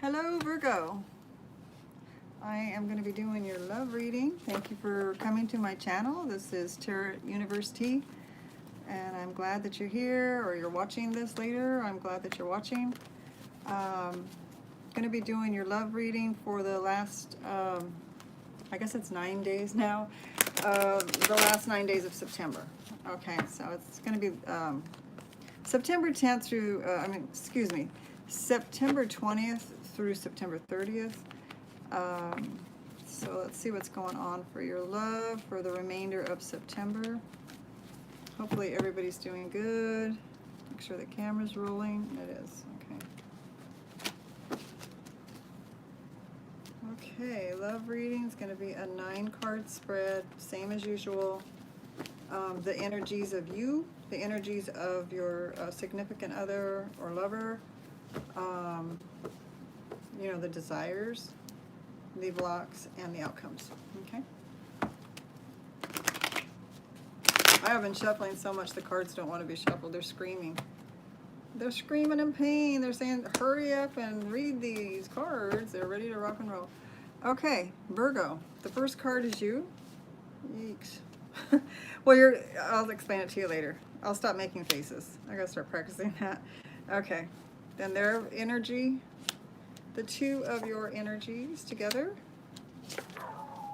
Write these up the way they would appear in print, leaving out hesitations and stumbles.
Hello Virgo. I am going to be doing your love reading. Thank you for coming to my channel. This is Tarot University, and I'm glad that you're here or you're watching this later. I'm glad that you're watching. Going to be doing your love reading for the last, I guess it's 9 days now, the last 9 days of September. Okay, so it's going to be September 10th through, September 20th through September 30th. So let's see what's going on for your love for the remainder of September. Hopefully everybody's doing good. Make sure the camera's rolling. It is. Okay, love reading is going to be a 9-card spread, same as usual. The energies of you, the energies of your significant other or lover, you know, the desires, the blocks, and the outcomes. Okay. I have been shuffling so much the cards don't want to be shuffled. They're screaming. They're screaming in pain. They're saying, hurry up and read these cards. They're ready to rock and roll. Okay, Virgo. The first card is you. Yeeks. Well, I'll explain it to you later. I'll stop making faces. I gotta start practicing that. Okay. Then their energy. The two of your energies together.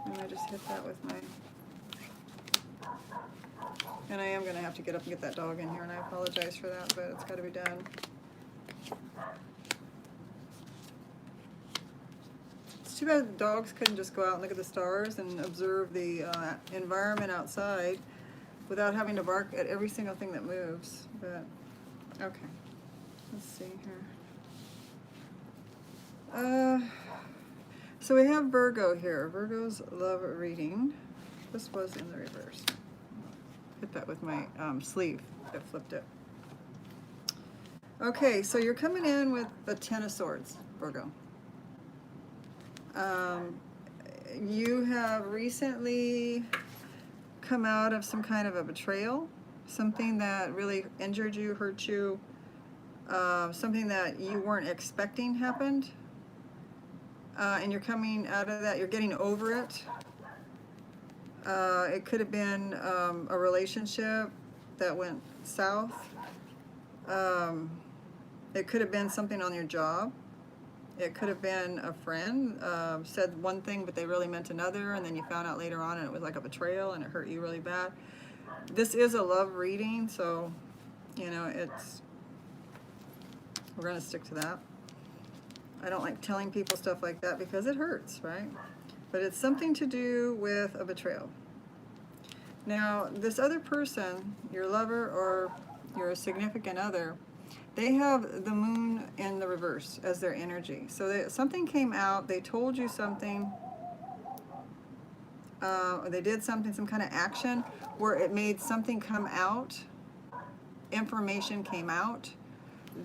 And I just hit that with my... And I am going to have to get up and get that dog in here, and I apologize for that, but it's got to be done. It's too bad dogs couldn't just go out and look at the stars and observe the environment outside without having to bark at every single thing that moves. But, okay. Let's see here. So we have Virgo here. Virgo's love reading. This was in the reverse. Hit that with my sleeve. I flipped it. Okay, so you're coming in with the Ten of Swords, Virgo. You have recently come out of some kind of a betrayal, something that really injured you, hurt you, something that you weren't expecting happened. And you're coming out of that, you're getting over it. It could have been a relationship that went south. It could have been something on your job. It could have been a friend said one thing but they really meant another, and then you found out later on and it was like a betrayal and it hurt you really bad. This is a love reading, so you know we're going to stick to that. I don't like telling people stuff like that because it hurts, right? But it's something to do with a betrayal. Now, this other person, your lover or your significant other, they have the moon in the reverse as their energy. So something came out, they told you something, or they did something, some kind of action where it made something come out, information came out,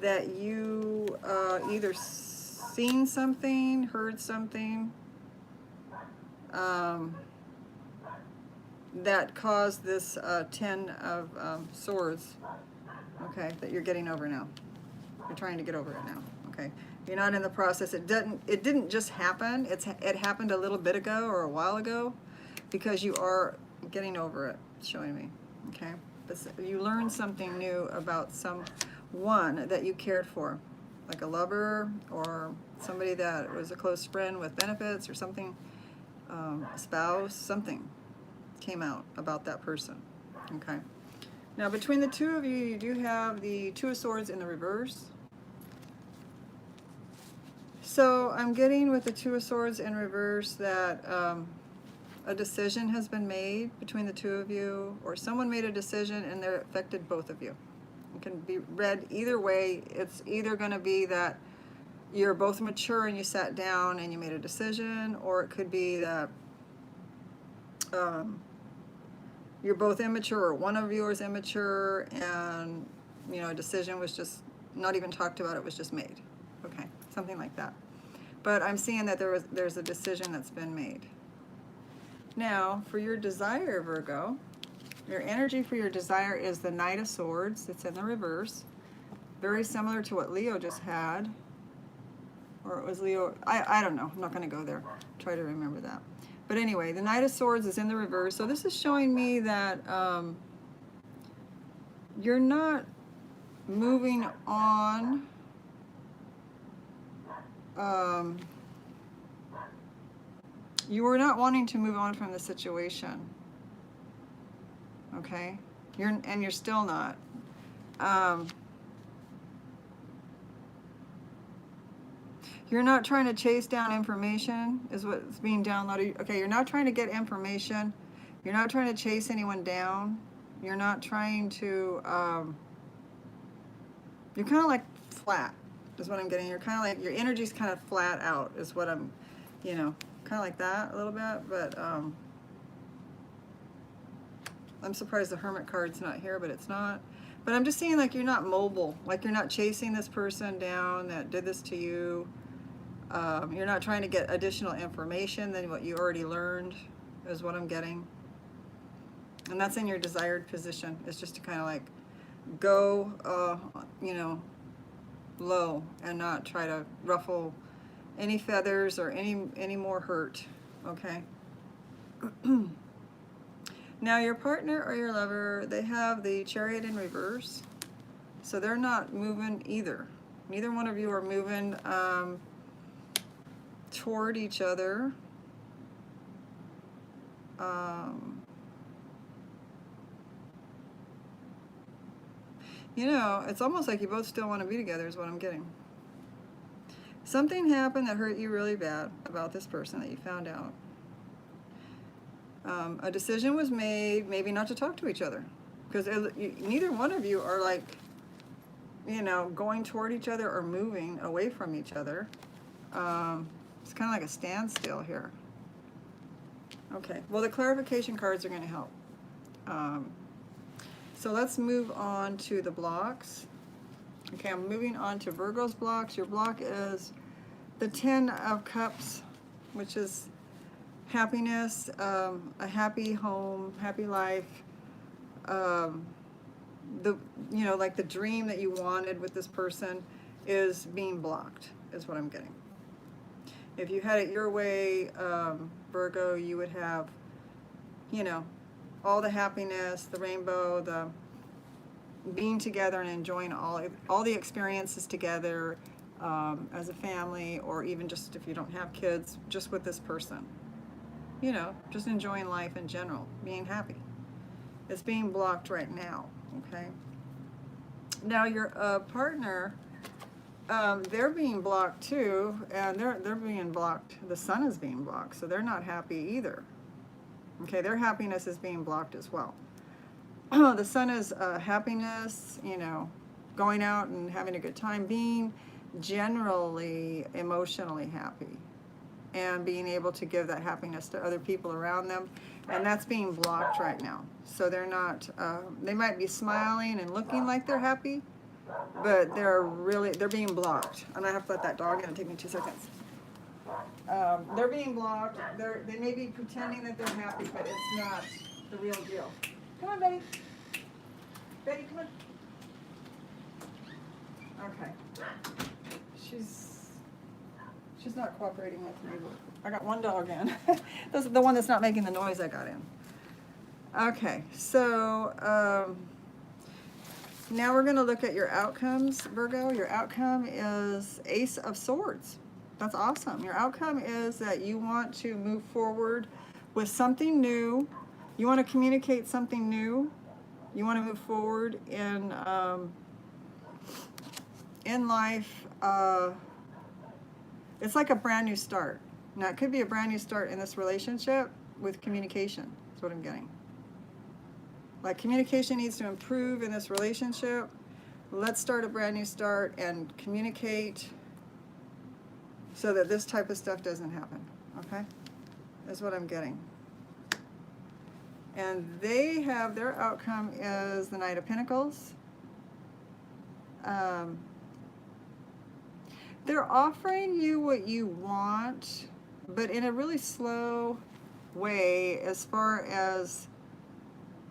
that you either seen something, heard something, that caused this 10 of Swords, okay, that you're getting over now. You're trying to get over it now, okay? You're not in the process. It didn't just happen. It happened a little bit ago or a while ago, because you are getting over it, it's showing me, okay? But you learned something new about someone that you cared for, like a lover or somebody that was a close friend with benefits or something, a spouse, something came out about that person. Okay. Now between the two of you, you do have the Two of Swords in the reverse. So I'm getting with the Two of Swords in reverse that a decision has been made between the two of you, or someone made a decision and it affected both of you. It can be read either way. It's either going to be that you're both mature and you sat down and you made a decision, or it could be that you're both immature, or one of you is immature, and you know a decision was just not even talked about, it was just made. Okay, something like that. But I'm seeing that there's a decision that's been made. Now, for your desire, Virgo, your energy for your desire is the Knight of Swords. It's in the reverse. Very similar to what Leo just had. or it was Leo. I don't know. I'm not going to go there. Try to remember that. But anyway, the Knight of Swords is in the reverse. So this is showing me that you're not moving on. You were not wanting to move on from the situation. Okay? You're still not. You're not trying to chase down information, is what's being downloaded. Okay, you're not trying to get information. You're not trying to chase anyone down. You're not trying to, you're kind of like flat, is what I'm getting. You're kind of like, your energy's kind of flat out, is what I'm, you know, kind of like that a little bit. But I'm surprised the Hermit card's not here, but it's not. But I'm just seeing like you're not mobile, like you're not chasing this person down that did this to you. You're not trying to get additional information than what you already learned, is what I'm getting. And that's in your desired position. It's just to kind of like go, you know, low and not try to ruffle any feathers or any more hurt, okay? Now your partner or your lover, they have the Chariot in reverse, so they're not moving either. Neither one of you are moving toward each other. You know, it's almost like you both still want to be together, is what I'm getting. Something happened that hurt you really bad about this person that you found out. A decision was made, maybe not to talk to each other, because neither one of you are like, you know, going toward each other or moving away from each other. It's kind of like a standstill here. Okay, well, the clarification cards are going to help. So let's move on to the blocks. Okay, I'm moving on to Virgo's blocks. Your block is the 10 of Cups, which is happiness, a happy home, happy life. You know, like the dream that you wanted with this person is being blocked, is what I'm getting. If you had it your way, Virgo, you would have, you know, all the happiness, the rainbow, the being together and enjoying all the experiences together as a family, or even just if you don't have kids, just with this person. You know, just enjoying life in general, being happy. It's being blocked right now, okay? Now your partner, they're being blocked too, and they're being blocked. The sun is being blocked, so they're not happy either. Okay, their happiness is being blocked as well. The sun is happiness, you know, going out and having a good time, being generally emotionally happy, and being able to give that happiness to other people around them, and that's being blocked right now. So they're not, they might be smiling and looking like they're happy, but they're being blocked. And I have to let that dog in. It'll take me 2 seconds. They're being blocked. They may be pretending that they're happy, but it's not the real deal. Come on, Betty. Betty, come on. Okay. She's not cooperating with me. I got one dog in. This is the one that's not making the noise I got in. Okay, so now we're going to look at your outcomes, Virgo. Your outcome is Ace of Swords. That's awesome. Your outcome is that you want to move forward with something new. You want to communicate something new. You want to move forward in life. It's like a brand new start. Now, it could be a brand new start in this relationship with communication. That's what I'm getting. Like, communication needs to improve in this relationship. Let's start a brand new start and communicate so that this type of stuff doesn't happen. Okay? That's what I'm getting. And they have, their outcome is the Knight of Pentacles. They're offering you what you want, but in a really slow way, as far as,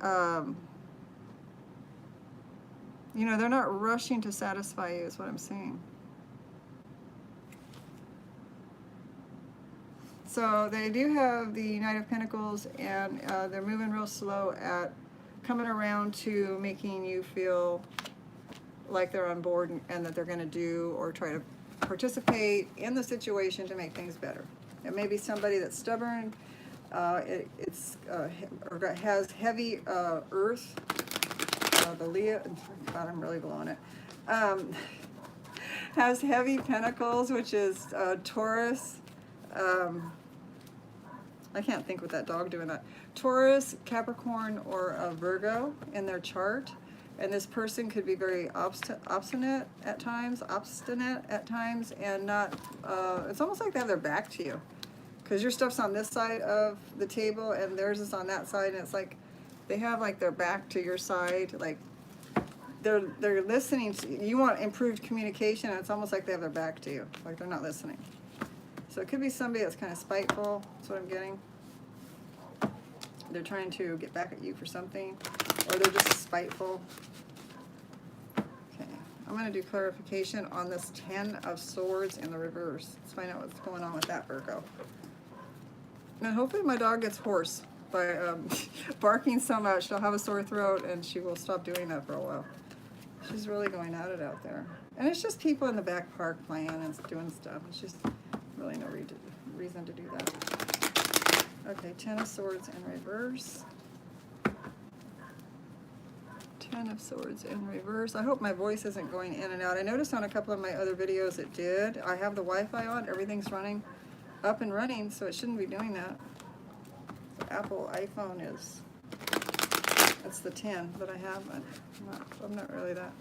you know, they're not rushing to satisfy you, is what I'm saying. So they do have the Knight of Pentacles, and they're moving real slow at coming around to making you feel like they're on board and that they're going to do or try to participate in the situation to make things better. It may be somebody that's stubborn, or has heavy earth, the Leo, God, I'm really blowing it, has heavy pentacles, which is Taurus. I can't think with that dog doing that. Taurus, Capricorn, or Virgo in their chart. And this person could be very obstinate at times, and not, it's almost like they have their back to you. Because your stuff's on this side of the table and theirs is on that side, and it's like they have like their back to your side, like they're listening to you. You want improved communication, and it's almost like they have their back to you, like they're not listening. So it could be somebody that's kind of spiteful, that's what I'm getting. They're trying to get back at you for something, or they're just spiteful. Okay, I'm going to do clarification on this 10 of Swords in the reverse. Let's find out what's going on with that, Virgo. And hopefully my dog gets hoarse by barking so much. She'll have a sore throat, and she will stop doing that for a while. She's really going at it out there. And it's just people in the back park playing and doing stuff. It's just really no reason to do that. Okay, 10 of Swords in reverse. 10 of Swords in reverse. I hope my voice isn't going in and out. I noticed on a couple of my other videos it did. I have the Wi-Fi on. Everything's running up and running, so it shouldn't be doing that. The Apple iPhone is, that's the 10 that I have. I'm not really that.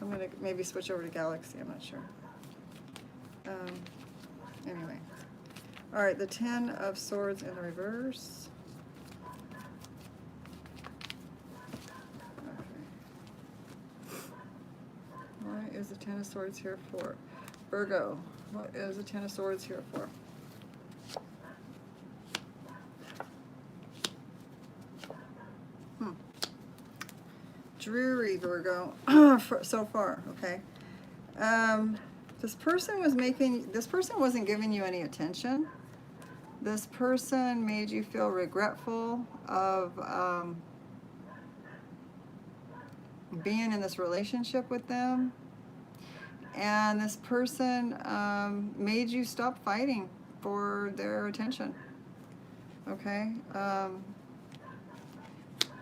I'm going to maybe switch over to Galaxy. I'm not sure. Anyway. All right, the 10 of Swords in the reverse. Okay. What is the 10 of Swords here for? Virgo, what is the 10 of Swords here for? Dreary, Virgo, so far, okay? This person wasn't giving you any attention. This person made you feel regretful of being in this relationship with them. And this person made you stop fighting for their attention, okay?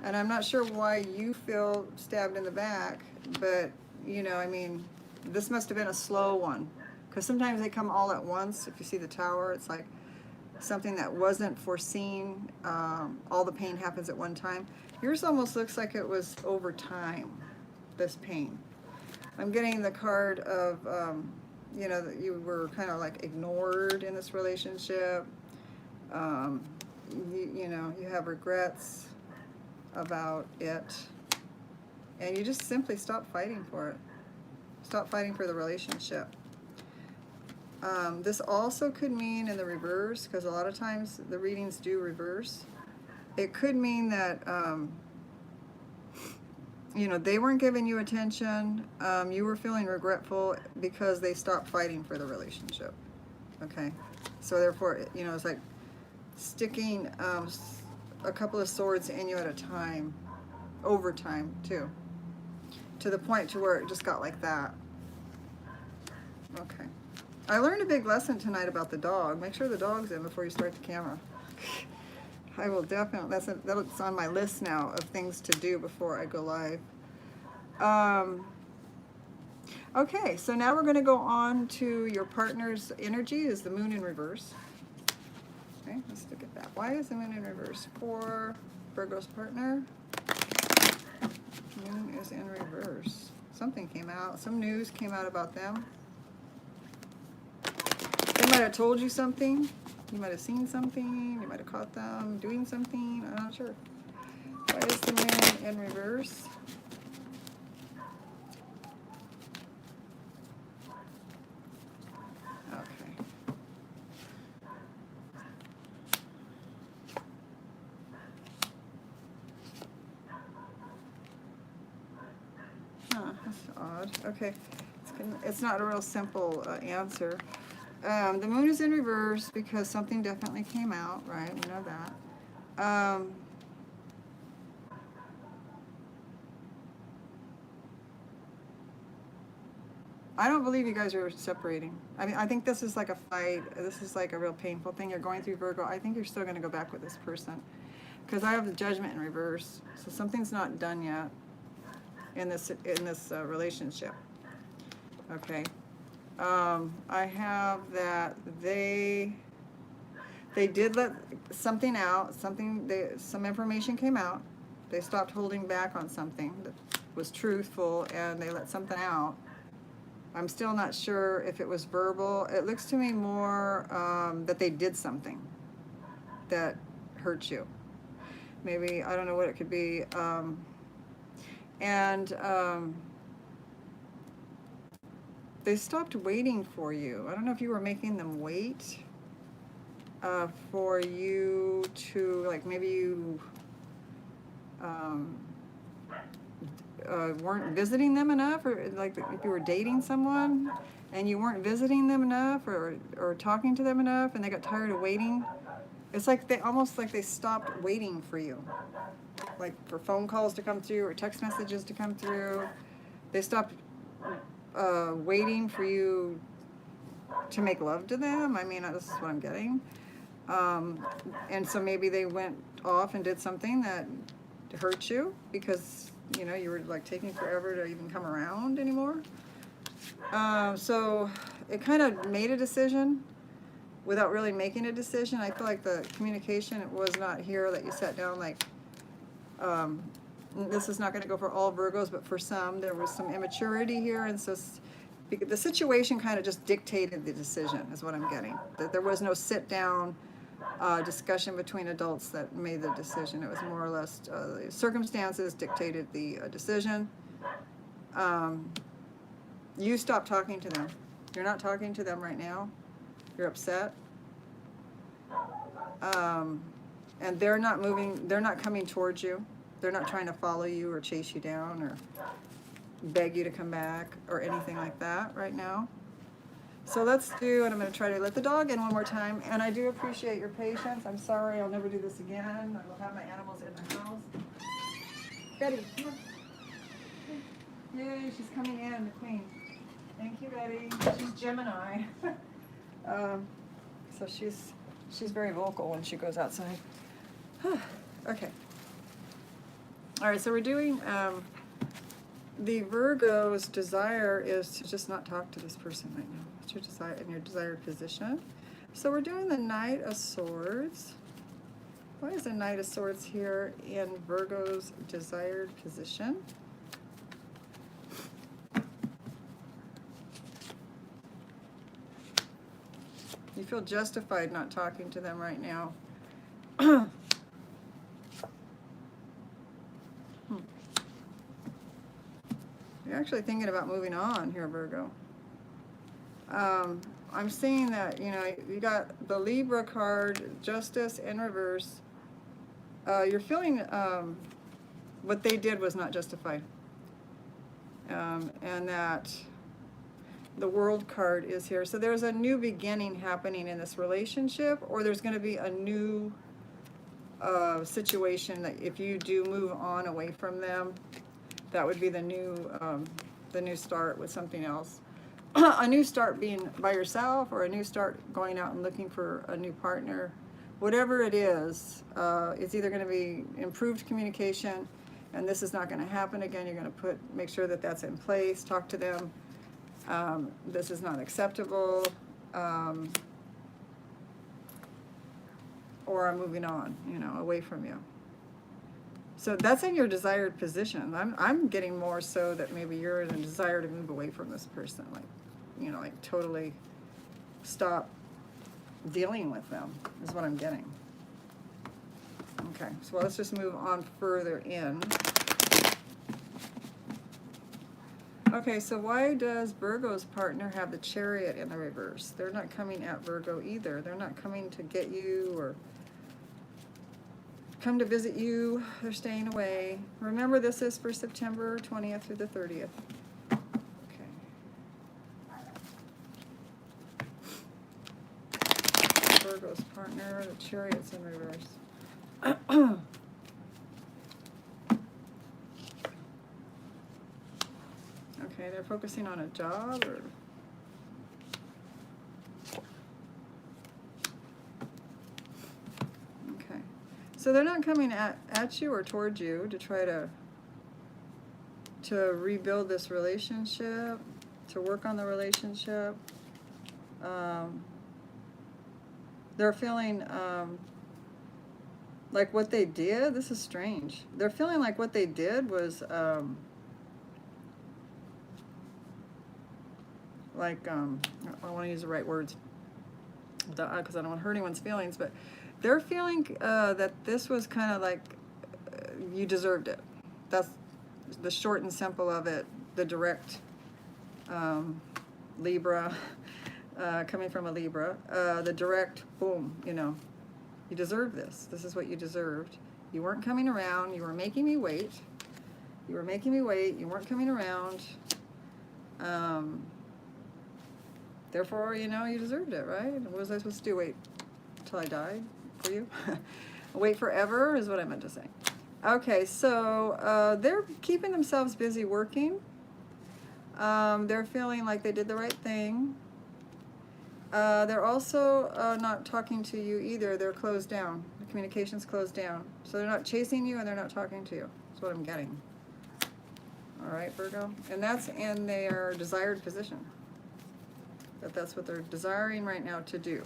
And I'm not sure why you feel stabbed in the back, but, you know, I mean, this must have been a slow one. Because sometimes they come all at once. If you see the tower, it's like something that wasn't foreseen. All the pain happens at one time. Yours almost looks like it was over time, this pain. I'm getting the card of, you know, that you were kind of like ignored in this relationship. You know, you have regrets about it, and you just simply stop fighting for it. Stop fighting for the relationship. This also could mean in the reverse, because a lot of times the readings do reverse. It could mean that you know, they weren't giving you attention. You were feeling regretful because they stopped fighting for the relationship. Okay, so therefore, you know, it's like sticking a couple of swords in you at a time, over time too, to the point to where it just got like that. Okay, I learned a big lesson tonight about the dog. Make sure the dog's in before you start the camera. I will definitely, that's on my list now of things to do before I go live. Okay, so now we're going to go on to your partner's energy, is the moon in reverse. Okay, let's look at that. Why is the moon in reverse for Virgo's partner? Moon is in reverse. Something came out. Some news came out about them. They might have told you something. You might have seen something. You might have caught them doing something. I'm not sure. Why is the moon in reverse? That's odd. Okay, it's not a real simple answer. The moon is in reverse because something definitely came out, right? We know that. I don't believe you guys are separating. I mean, I think this is like a fight. This is like a real painful thing. You're going through, Virgo. I think you're still going to go back with this person. Because I have the Judgment in reverse. So something's not done yet in this relationship. Okay. I have that they did let something out. Some information came out. They stopped holding back on something that was truthful, and they let something out. I'm still not sure if it was verbal. It looks to me more that they did something that hurt you. Maybe, I don't know what it could be. They stopped waiting for you. I don't know if you were making them wait for you to, like, maybe you weren't visiting them enough, or like if you were dating someone and you weren't visiting them enough or talking to them enough, and they got tired of waiting. It's like they almost like they stopped waiting for you, like for phone calls to come through or text messages to come through. They stopped waiting for you to make love to them. I mean, this is what I'm getting. And so maybe they went off and did something that hurt you because, you know, you were like taking forever to even come around anymore. So it kind of made a decision without really making a decision. I feel like the communication was not here, that you sat down like, this is not going to go for all Virgos, but for some, there was some immaturity here. And so the situation kind of just dictated the decision, is what I'm getting. That there was no sit down discussion between adults that made the decision. It was more or less the circumstances dictated the decision. You stopped talking to them. You're not talking to them right now. You're upset. And they're not moving, they're not coming towards you. They're not trying to follow you or chase you down or beg you to come back or anything like that right now. So let's do, and I'm going to try to let the dog in one more time. And I do appreciate your patience. I'm sorry, I'll never do this again. I will have my animals in the house. Betty, come on. Yay, she's coming in, the queen. Thank you, Betty. She's Gemini. So she's very vocal when she goes outside. Okay. All right, so we're doing, the Virgo's desire is to just not talk to this person right now. What's your desire in your desired position? So we're doing the Knight of Swords. Why is the Knight of Swords here in Virgo's desired position? You feel justified not talking to them right now. You're actually thinking about moving on here, Virgo. I'm seeing that, you know, you got the Libra card, Justice in reverse. You're feeling what they did was not justified. And that the World card is here. So there's a new beginning happening in this relationship, or there's going to be a new situation that if you do move on away from them, that would be the new start with something else. A new start being by yourself, or a new start going out and looking for a new partner. Whatever it is, it's either going to be improved communication, and this is not going to happen again. You're going to make sure that that's in place, talk to them. This is not acceptable, or I'm moving on, you know, away from you. So that's in your desired position. I'm getting more so that maybe you're in a desire to move away from this person, like, you know, like totally stop dealing with them is what I'm getting. Okay, so let's just move on further in. Okay, so why does Virgo's partner have the Chariot in the reverse? They're not coming at Virgo either. They're not coming to get you or come to visit you. They're staying away. Remember, this is for September 20th through the 30th. Okay. Virgo's partner, the Chariot's in reverse. Okay, they're focusing on a job or... Okay. So they're not coming at you or towards you to try to rebuild this relationship, to work on the relationship. They're feeling like what they did, this is strange. They're feeling like what they did was I want to use the right words because I don't want to hurt anyone's feelings, but they're feeling that this was kind of like you deserved it. That's the short and simple of it, the direct Libra, coming from a Libra, the direct, boom, you know, you deserve this. This is what you deserved. You weren't coming around. You were making me wait. You were making me wait. You weren't coming around. Therefore, you know, you deserved it, right? What was I supposed to do? Wait till I die for you? Wait forever is what I meant to say. Okay, so they're keeping themselves busy working. They're feeling like they did the right thing. They're also not talking to you either. They're closed down. The communication's closed down. So they're not chasing you and they're not talking to you. That's what I'm getting. All right, Virgo. And that's in their desired position. That's what they're desiring right now to do.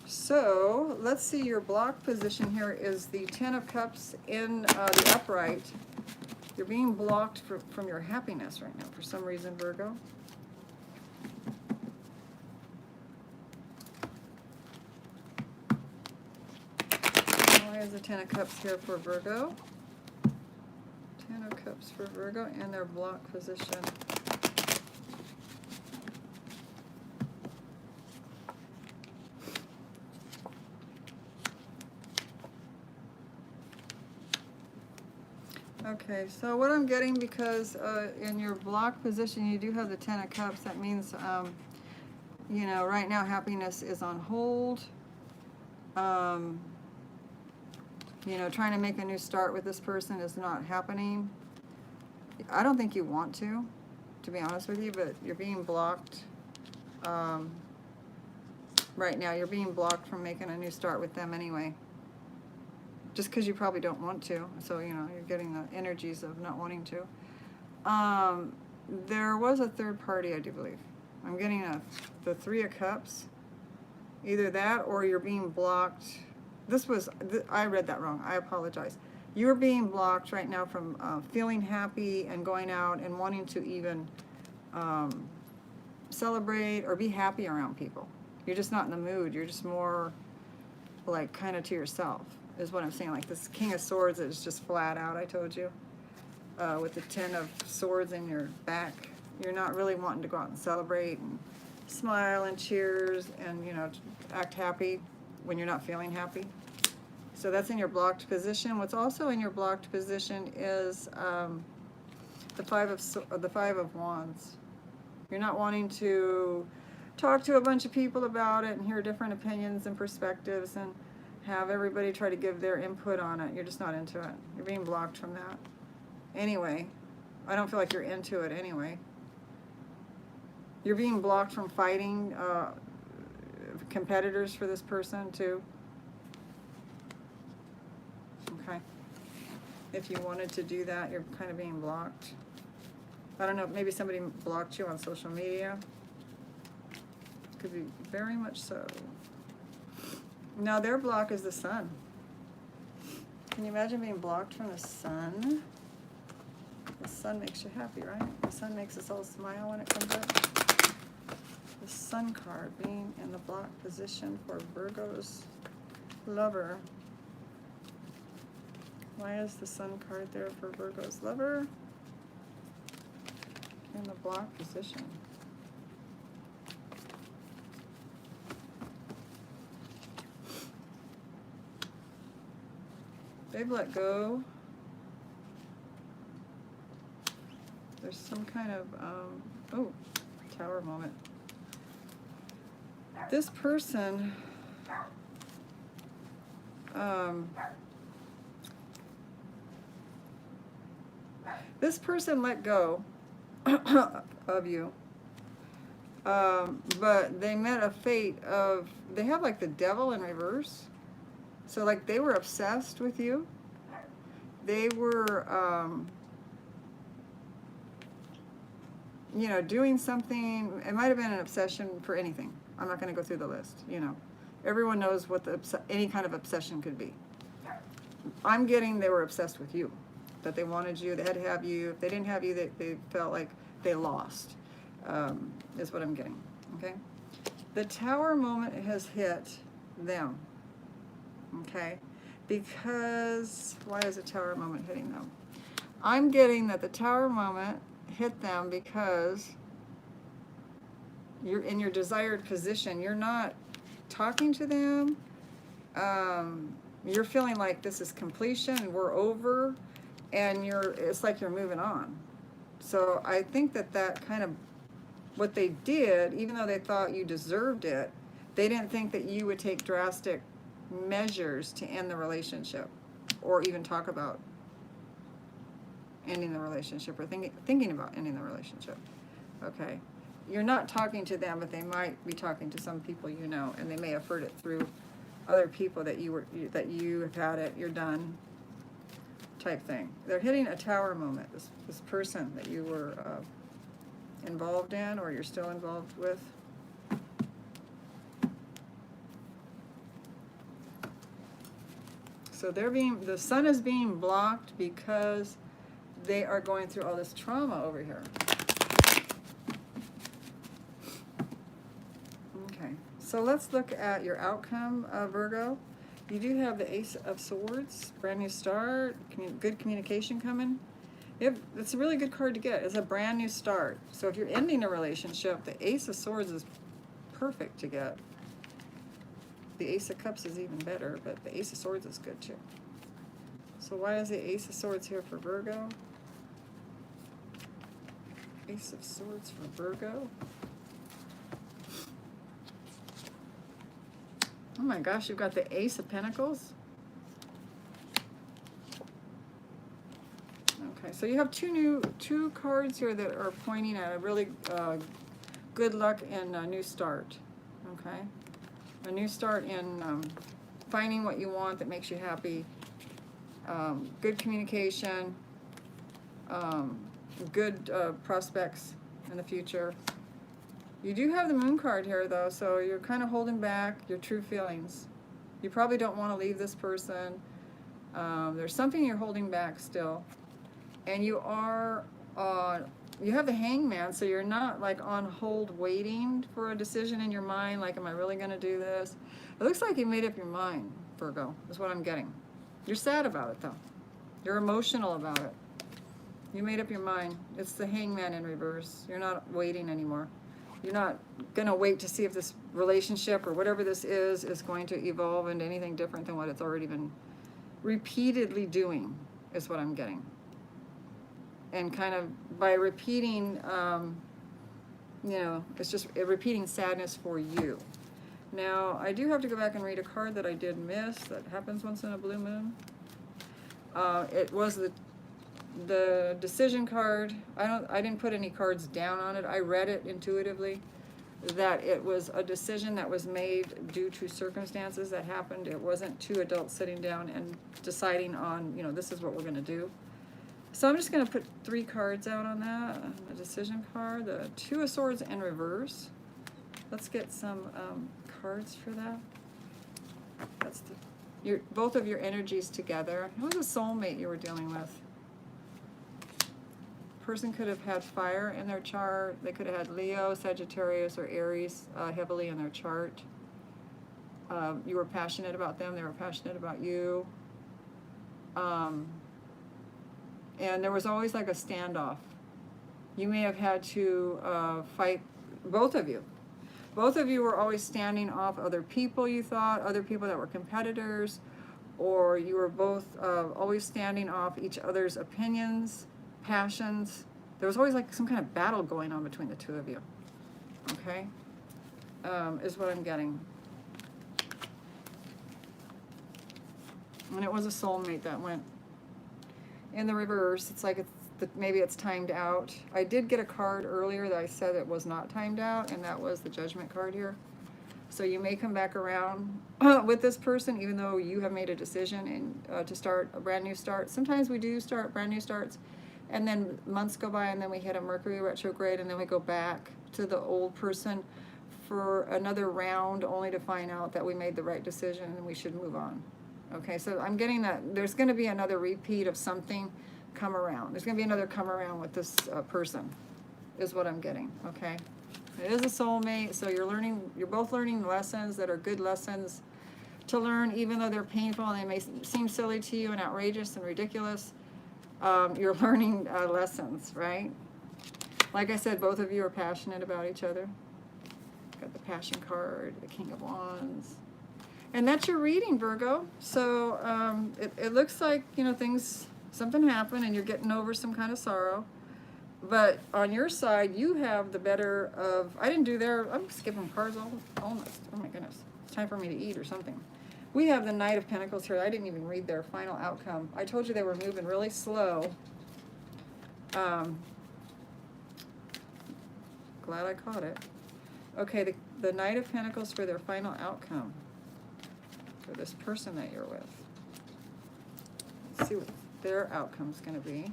So let's see, your block position here is the Ten of Cups in the upright. You're being blocked from your happiness right now for some reason, Virgo. Why is the Ten of Cups here for Virgo? Ten of Cups for Virgo in their block position. Okay, so what I'm getting, because in your block position you do have the Ten of Cups, that means, you know, right now happiness is on hold. You know, trying to make a new start with this person is not happening. I don't think you want to be honest with you, but you're being blocked. Right now you're being blocked from making a new start with them anyway. Just because you probably don't want to. So, you know, you're getting the energies of not wanting to. There was a third party, I do believe. I'm getting the Three of Cups. Either that or you're being blocked. I read that wrong. I apologize. You're being blocked right now from feeling happy and going out and wanting to even celebrate or be happy around people. You're just not in the mood. You're just more like kind of to yourself. Is what I'm saying. Like this King of Swords is just flat out, I told you. With the Ten of Swords in your back. You're not really wanting to go out and celebrate and smile and cheers and, you know, act happy when you're not feeling happy. So that's in your blocked position. What's also in your blocked position is the Five of Wands. You're not wanting to talk to a bunch of people about it and hear different opinions and perspectives and have everybody try to give their input on it. You're just not into it. You're being blocked from that. Anyway, I don't feel like you're into it anyway. You're being blocked from fighting competitors for this person too. Okay. If you wanted to do that, you're kind of being blocked. I don't know, maybe somebody blocked you on social media. Could be very much so. Now their block is the sun. Can you imagine being blocked from the sun? The sun makes you happy, right? The sun makes us all smile when it comes up. The Sun card being in the block position for Virgo's lover. Why is the Sun card there for Virgo's lover in the block position? They've let go. There's some kind of, oh, Tower moment. This person, let go of you, but they met a fate of, they have like the devil in reverse. So like they were obsessed with you. They were, you know, doing something. It might have been an obsession for anything. I'm not going to go through the list, you know. Everyone knows what any kind of obsession could be. I'm getting they were obsessed with you, that they wanted you, they had to have you. If they didn't have you, they felt like they lost, is what I'm getting, okay? The Tower moment has hit them, okay? Because, why is the Tower moment hitting them? I'm getting that the Tower moment hit them because you're in your desired position. You're not talking to them. You're feeling like this is completion and we're over, and it's like you're moving on. So I think that kind of what they did, even though they thought you deserved it, they didn't think that you would take drastic measures to end the relationship or even talk about ending the relationship or thinking about ending the relationship. Okay. You're not talking to them, but they might be talking to some people you know, and they may have heard it through other people that you have had it, you're done, type thing. They're hitting a Tower moment. This person that you were involved in, or you're still involved with. So the sun is being blocked because they are going through all this trauma over here. Okay, so let's look at your outcome, Virgo. You do have the Ace of Swords, brand new start, good communication coming. It's a really good card to get. It's a brand new start. So if you're ending a relationship, the Ace of Swords is perfect to get. The Ace of Cups is even better, but the Ace of Swords is good too. So why is the Ace of Swords here for Virgo? Ace of Swords for Virgo. Oh my gosh, you've got the Ace of Pentacles. Okay, so you have two cards here that are pointing at a really good luck and a new start. Okay, a new start in finding what you want that makes you happy. Good communication. Good prospects in the future. You do have the Moon card here though, so you're kind of holding back your true feelings. You probably don't want to leave this person. There's something you're holding back still. And you have the Hangman, so you're not like on hold waiting for a decision in your mind, like, am I really going to do this? It looks like you made up your mind, Virgo, is what I'm getting. You're sad about it though. You're emotional about it. You made up your mind. It's the Hangman in reverse. You're not waiting anymore. You're not going to wait to see if this relationship or whatever this is going to evolve into anything different than what it's already been repeatedly doing, is what I'm getting. And kind of by repeating, you know, it's just a repeating sadness for you. Now, I do have to go back and read a card that I did miss. That happens once in a blue moon. It was the decision card. I didn't put any cards down on it. I read it intuitively that it was a decision that was made due to circumstances that happened. It wasn't two adults sitting down and deciding on, you know, this is what we're going to do. So I'm just going to put 3 cards out on that. A decision card, the Two of Swords in reverse. Let's get some cards for that. That's both of your energies together. Who was a soulmate you were dealing with? Person could have had fire in their chart. They could have had Leo, Sagittarius, or Aries heavily in their chart. You were passionate about them. They were passionate about you. And there was always like a standoff. You may have had to fight, both of you. Both of you were always standing off other people, you thought, other people that were competitors, or you were both always standing off each other's opinions, passions. There was always like some kind of battle going on between the two of you. Okay? is what I'm getting. And it was a soulmate that went in the reverse. It's like maybe it's timed out. I did get a card earlier that I said it was not timed out, and that was the Judgment card here. So you may come back around with this person, even though you have made a decision and to start a brand new start. Sometimes we do start brand new starts, and then months go by, and then we hit a Mercury retrograde, and then we go back to the old person for another round, only to find out that we made the right decision and we should move on. Okay, so I'm getting that there's going to be another repeat of something come around. There's going to be another come around with this person, is what I'm getting. Okay. It is a soulmate, so you're both learning lessons that are good lessons to learn, even though they're painful and they may seem silly to you and outrageous and ridiculous. You're learning lessons, right? Like I said, both of you are passionate about each other. Got the Passion card, the King of Wands. And that's your reading, Virgo. So it looks like, you know, something happened and you're getting over some kind of sorrow. But on your side, you have the better of, I didn't do I'm skipping cards almost. Oh my goodness. It's time for me to eat or something. We have the Knight of Pentacles here. I didn't even read their final outcome. I told you they were moving really slow. Glad I caught it. Okay, the Knight of Pentacles for their final outcome. For this person that you're with. Let's see what their outcome's going to be.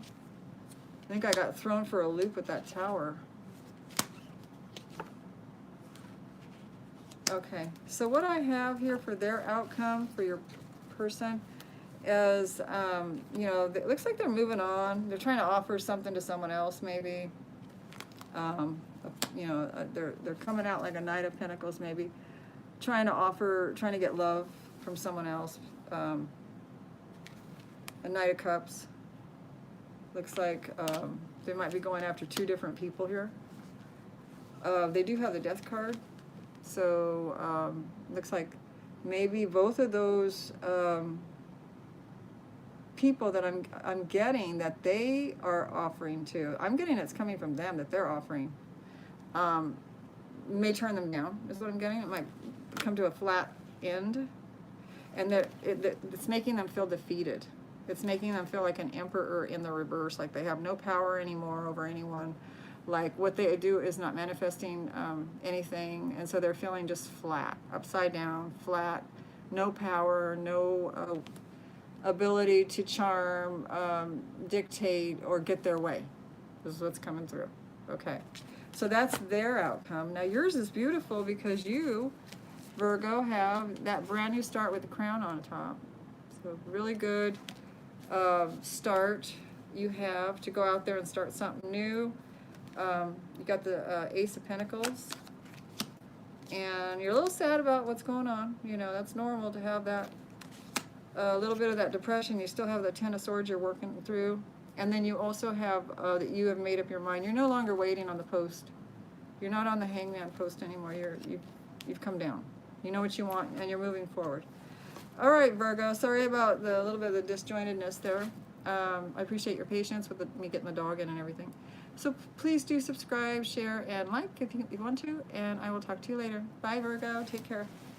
I think I got thrown for a loop with that tower. Okay, so what I have here for their outcome for your person is, you know, it looks like they're moving on. They're trying to offer something to someone else, maybe. You know, they're coming out like a Knight of Pentacles, maybe, trying to get love from someone else. A Knight of Cups. Looks like they might be going after two different people here. They do have the Death card. So looks like maybe both of those people that I'm getting that they are offering to, I'm getting it's coming from them that they're offering, may turn them down, is what I'm getting. It might come to a flat end. And it's making them feel defeated. It's making them feel like an emperor in the reverse, like they have no power anymore over anyone. Like what they do is not manifesting anything, and so they're feeling just flat, upside down, flat, no power, no ability to charm, dictate, or get their way. This is what's coming through. Okay, so that's their outcome. Now yours is beautiful because you, Virgo, have that brand new start with the crown on top. So really good start you have to go out there and start something new. You got the Ace of Pentacles, and you're a little sad about what's going on. You know, that's normal to have that a little bit of that depression. You still have the Ten of Swords you're working through, and then you also have that you have made up your mind. You're no longer waiting on the post. You're not on the hangman post anymore. You've come down. You know what you want, and you're moving forward. All right, Virgo, sorry about the little bit of the disjointedness there. I appreciate your patience with me getting the dog in and everything. So please do subscribe, share, and like if you want to, and I will talk to you later. Bye, Virgo. Take care.